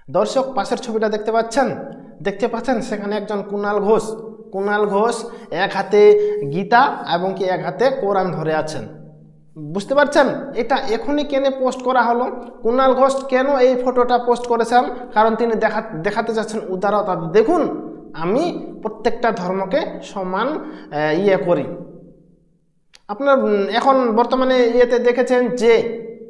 দর্শক পাশের ছবিটা দেখতে পাচ্ছেন সেখানে একজন কুণাল ঘোষ এক হাতে গীতা এবং কি এক হাতে কোরআন ধরে আছেন। বুঝতে পারছেন এটা এখনই কেন পোস্ট করা হলো? কুণাল ঘোষ কেন এই ফটোটা পোস্ট করেছেন? কারণ তিনি দেখাতে যাচ্ছেন উদারতা। দেখুন, আমি প্রত্যেকটা ধর্মকে সমান করি। আপনার এখন বর্তমানে ইয়েতে দেখেছেন যে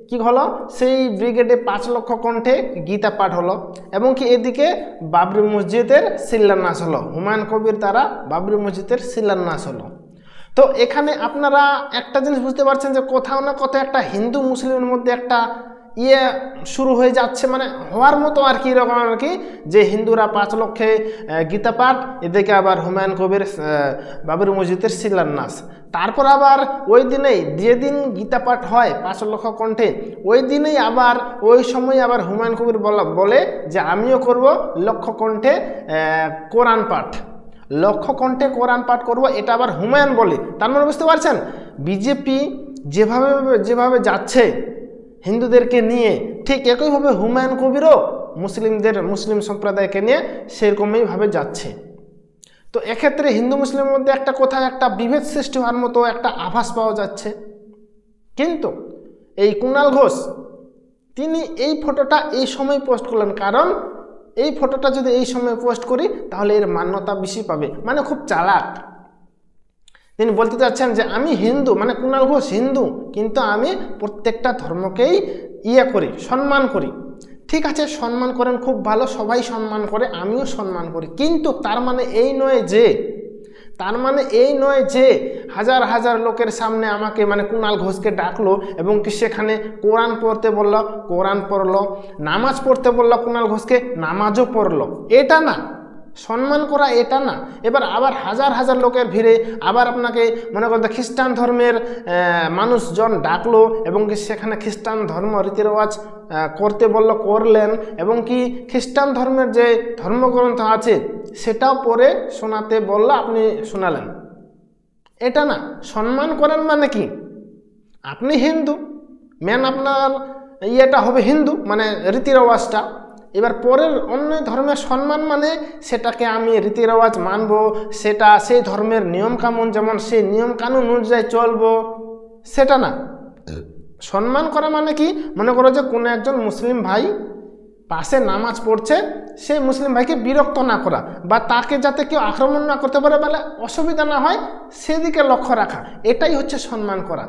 কি হলো, সেই ব্রিগেডে 5 লক্ষ কণ্ঠে গীতা পাঠ হলো এবং কি এদিকে বাবরি মসজিদের শিলান্যাস হলো। হুমায়ুন কবির দ্বারা বাবরি মসজিদের শিলান্যাস হলো। তো এখানে আপনারা একটা জিনিস বুঝতে পারছেন যে কোথাও না কোথাও একটা হিন্দু মুসলিমের মধ্যে একটা শুরু হয়ে যাচ্ছে, মানে হওয়ার মতো আর কি, এরকম আর কি, যে হিন্দুরা 5 লক্ষে গীতা পাঠ, এদিকে আবার হুমায়ুন কবির বাবরি মসজিদের শিলান্যাস। তারপর আবার ওই দিনেই যেদিন গীতা পাঠ হয় 5 লক্ষ কণ্ঠে, ওই দিনেই আবার ওই সময় আবার হুমায়ুন কবির বলে যে আমিও করব লক্ষ কণ্ঠে কোরআন পাঠ, লক্ষ কণ্ঠে কোরআন পাঠ করব, এটা আবার হুমায়ুন বলে। তার মানে বুঝতে পারছেন বিজেপি যেভাবে যাচ্ছে হিন্দুদেরকে নিয়ে, ঠিক একইভাবে হুমায়ুন কবিরও মুসলিম সম্প্রদায়কে নিয়ে সেরকমই ভাবে যাচ্ছে। তো এক্ষেত্রে হিন্দু মুসলিমের মধ্যে একটা কোথায় একটা বিভেদ সৃষ্টি হওয়ার মতো একটা আভাস পাওয়া যাচ্ছে। কিন্তু এই কুণাল ঘোষ তিনি এই ফটোটা এই সময় পোস্ট করলেন, কারণ এই ফটোটা যদি এই সময় পোস্ট করি তাহলে এর মান্যতা বেশি পাবে। মানে খুব চালাক। তিনি বলতে চাচ্ছেন যে আমি হিন্দু, মানে কুণাল ঘোষ হিন্দু, কিন্তু আমি প্রত্যেকটা ধর্মকেই করি, সম্মান করি। ঠিক আছে, সম্মান করেন, খুব ভালো, সবাই সম্মান করে, আমিও সম্মান করি। কিন্তু তার মানে এই নয় যে হাজার হাজার লোকের সামনে আমাকে, মানে কুণাল ঘোষকে ডাকলো এবং কি সেখানে কোরআন পড়তে বললো, কোরআন পড়লো, নামাজ পড়তে বললো কুণাল ঘোষকে, নামাজও পড়লো। এটা না সম্মান করা, এটা না। এবার আবার হাজার হাজার লোকের ভিড়ে আবার আপনাকে মনে করতে খ্রিস্টান ধর্মের মানুষজন ডাকলো এবং কি সেখানে খ্রিস্টান ধর্ম রীতিরেওয়াজ করতে বলল, করলেন, এবং কি খ্রিস্টান ধর্মের যে ধর্মগ্রন্থ আছে সেটাও পড়ে শোনাতে বলল, আপনি শোনালেন। এটা না সম্মান করেন। মানে কি, আপনি হিন্দু, আপনার হবে হিন্দু, মানে রীতিরেওয়াজটা। এবার পরের অন্য ধর্মের সম্মান মানে সেটাকে আমি রীতিরেওয়াজ মানব, সেটা সেই ধর্মের নিয়মকানুন, যেমন সেই নিয়মকানুন অনুযায়ী চলবো, সেটা না। সম্মান করা মানে কি, মনে করো যে কোনো একজন মুসলিম ভাই পাশে নামাজ পড়ছে, সেই মুসলিম ভাইকে বিরক্ত না করা, বা তাকে যাতে কেউ আক্রমণ না করতে পারে, বলে অসুবিধা না হয় সেদিকে লক্ষ্য রাখা, এটাই হচ্ছে সম্মান করা।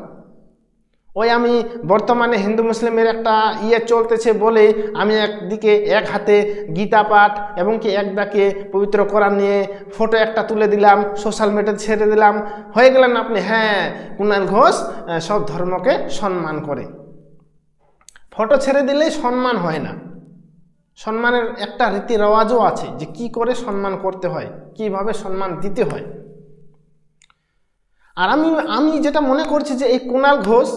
ওই আমি বর্তমানে হিন্দু মুসলিমের একটা চলতেছে বলে আমি একদিকে এক হাতে গীতা পাঠ এবং কি একদিকে পবিত্র কোরআন নিয়ে ফটো একটা তুলে দিলাম, সোশ্যাল মিডিয়াতে ছেড়ে দিলাম, হয়ে গেলেন আপনি হ্যাঁ কুণাল ঘোষ সব ধর্মকে সম্মান করে। ফটো ছেড়ে দিলেই সম্মান হয় না, সম্মানের একটা রীতি রেওয়াজও আছে যে কি করে সম্মান করতে হয়, কিভাবে সম্মান দিতে হয়। আর আমি যেটা মনে করছি যে এই কুণাল ঘোষ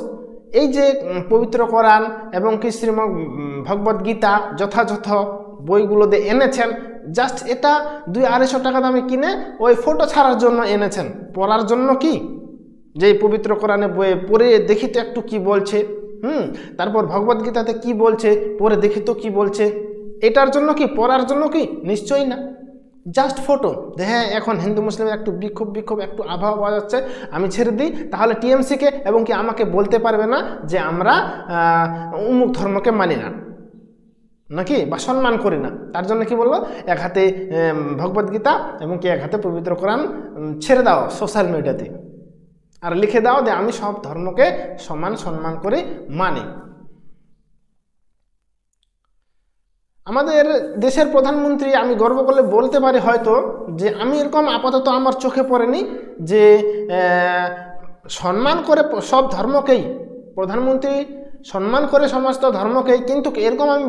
এই যে পবিত্র কোরআন এবং কি শ্রীমদ্ ভগবদ গীতা যথাযথ বইগুলোতে এনেছেন, জাস্ট এটা 200-250 টাকা দামে কিনে ওই ফটো ছাড়ার জন্য এনেছেন, পড়ার জন্য কি, যে পবিত্র কোরআনে বইয়ে পড়ে দেখি তো একটু কি বলছে, তারপর ভগবদ গীতাতে কি বলছে পড়ে দেখি তো কি বলছে, এটার জন্য কি, পড়ার জন্য কি? নিশ্চয়ই না। জাস্ট ফটো, হ্যাঁ এখন হিন্দু মুসলিমের একটু বিক্ষোভ একটু আবহাওয়া পাওয়া যাচ্ছে, আমি ছেড়ে দিই, তাহলে টিএমসিকে এবং কি আমাকে বলতে পারবে না যে আমরা অমুক ধর্মকে মানি না নাকি, বা সম্মান করি না। তার জন্য কি বললো, এক হাতে ভগবদ গীতা এবং কি এক হাতে পবিত্র কোরআন ছেড়ে দাও সোশ্যাল মিডিয়াতে, আর লিখে দাও যে আমি সব ধর্মকে সম্মান করে মানি। আমাদের দেশের প্রধানমন্ত্রী, আমি গর্ব করে বলতে পারি হয়তো যে আমি এরকম আপাতত আমার চোখে পড়েনি যে সম্মান করে সব ধর্মকেই, প্রধানমন্ত্রী সম্মান করে সমস্ত ধর্মকেই, কিন্তু এরকম আমি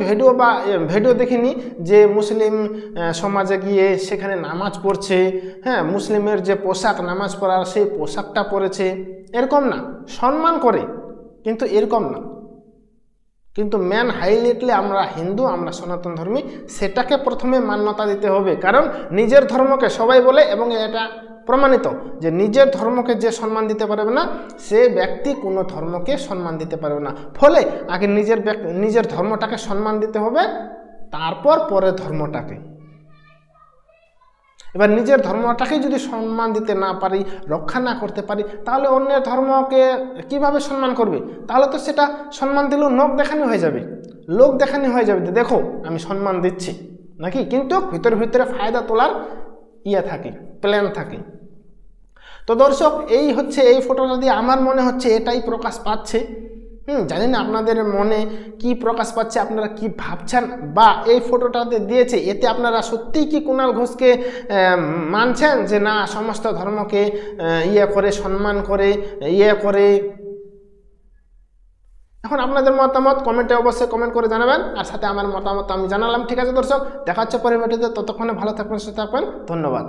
ভিডিও দেখিনি যে মুসলিম সমাজে গিয়ে সেখানে নামাজ পড়ছে, হ্যাঁ মুসলিমের যে পোশাক নামাজ পড়ার সেই পোশাকটা পরেছে, এরকম না, সম্মান করে কিন্তু এরকম না। কিন্তু মেন হাইলাইটলি আমরা হিন্দু, আমরা সনাতন ধর্মী, সেটাকে প্রথমে মান্যতা দিতে হবে। কারণ নিজের ধর্মকে সবাই বলে এবং এটা প্রমাণিত যে নিজের ধর্মকে যে সম্মান দিতে পারবে না সে ব্যক্তি কোনো ধর্মকে সম্মান দিতে পারবে না। ফলে আগে নিজের ধর্মটাকে সম্মান দিতে হবে, তারপর পরের ধর্মটাকে। এবার নিজের ধর্মটাকে যদি সম্মান দিতে না পারি, রক্ষা না করতে পারি, তাহলে অন্যের ধর্মকে কিভাবে সম্মান করবে? তাহলে তো সেটা সম্মান দিলেও লোক দেখানি হয়ে যাবে, লোক দেখানি হয়ে যাবে যে দেখো আমি সম্মান দিচ্ছি নাকি, কিন্তু ভিতরে ভিতরে ফায়দা তোলার থাকে, প্ল্যান থাকে। তো দর্শক, এই হচ্ছে এই ফটোটা দিয়ে আমার মনে হচ্ছে এটাই প্রকাশ পাচ্ছে। জানি না আপনাদের মনে কি প্রকাশ পাচ্ছে, আপনারা কি ভাবছেন, বা এই ফটোটাতে দিয়েছে এতে আপনারা সত্যিই কি কুণাল ঘোষকে মানছেন যে না সমস্ত ধর্মকে করে সম্মান করে করে। এখন আপনাদের মতামত কমেন্টে অবশ্যই কমেন্ট করে জানাবেন, আর সাথে আমার মতামত আমি জানালাম। ঠিক আছে দর্শক, দেখা হচ্ছে পরের ভিডিওতে, ততক্ষণে ভালো থাকবেন, সুস্থ থাকবেন, ধন্যবাদ।